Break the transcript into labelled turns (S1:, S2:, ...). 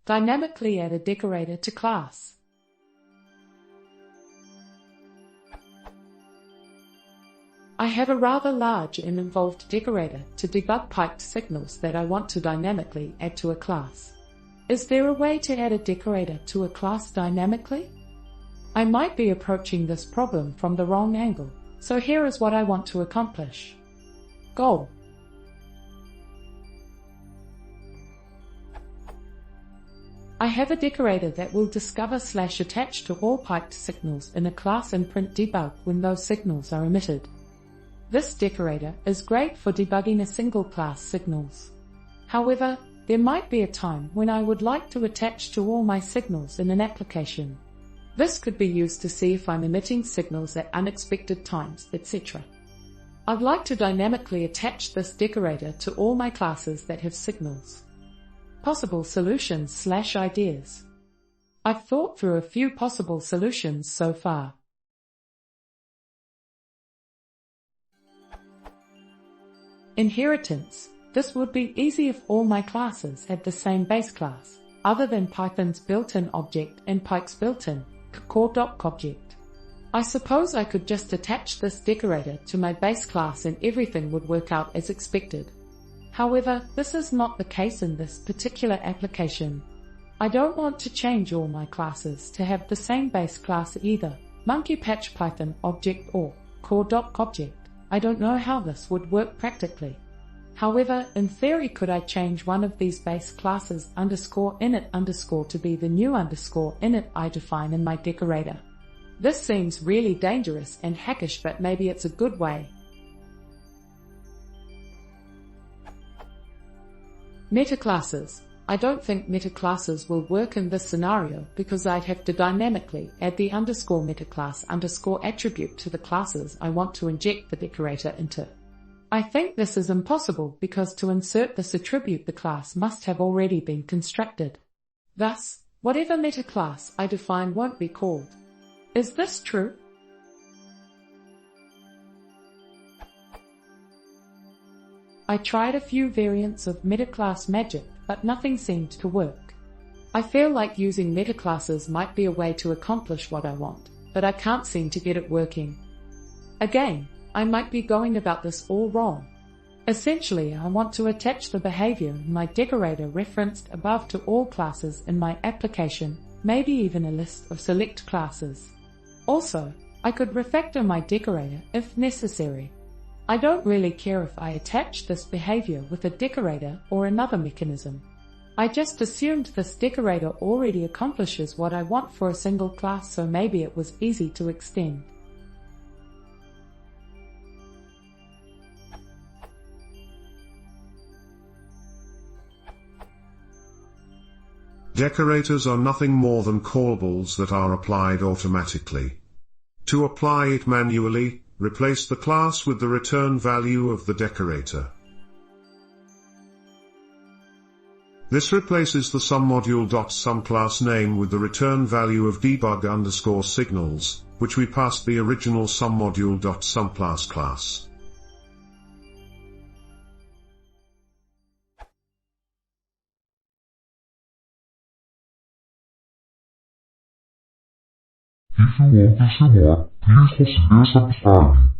S1: Dynamically add a decorator to class. I have a rather large and involved decorator to debug pyqt signals that I want to dynamically add to a class. Is there a way to add a decorator to a class dynamically? I might be approaching this problem from the wrong angle, so here is what I want to accomplish. Goal. I have a decorator that will discover/attach to all pyqt signals in a class and print debug when those signals are emitted. This decorator is great for debugging a single class signals. However, there might be a time when I would like to attach to all my signals in an application. This could be used to see if I'm emitting signals at unexpected times, etc. I'd like to dynamically attach this decorator to all my classes that have signals. Possible solutions/ideas. I've thought through a few possible solutions so far. Inheritance. This would be easy if all my classes had the same base class, other than Python's built-in object and pyqt's built-in core.object. I suppose I could just attach this decorator to my base class and everything would work out as expected. However, this is not the case in this particular application. I don't want to change all my classes to have the same base class either, monkeypatch Python object or core.object. I don't know how this would work practically. However, in theory, could I change one of these base classes _init_ to be the new _init I define in my decorator? This seems really dangerous and hackish, but maybe it's a good way. Metaclasses. I don't think metaclasses will work in this scenario because I'd have to dynamically add the _metaclass_attribute to the classes I want to inject the decorator into. I think this is impossible because to insert this attribute the class must have already been constructed. Thus, whatever metaclass I define won't be called. Is this true? I tried a few variants of metaclass magic, but nothing seemed to work. I feel like using metaclasses might be a way to accomplish what I want, but I can't seem to get it working. Again, I might be going about this all wrong. Essentially, I want to attach the behavior in my decorator referenced above to all classes in my application, maybe even a list of select classes. Also, I could refactor my decorator if necessary. I don't really care if I attach this behavior with a decorator or another mechanism. I just assumed this decorator already accomplishes what I want for a single class, so maybe it was easy to extend.
S2: Decorators are nothing more than callables that are applied automatically. To apply it manually, replace the class with the return value of the decorator. This replaces the SumModule.Sum class name with the return value of debug_signals, which we passed the original SumModule.Sum class.
S3: If you want to see more, please consider subscribing.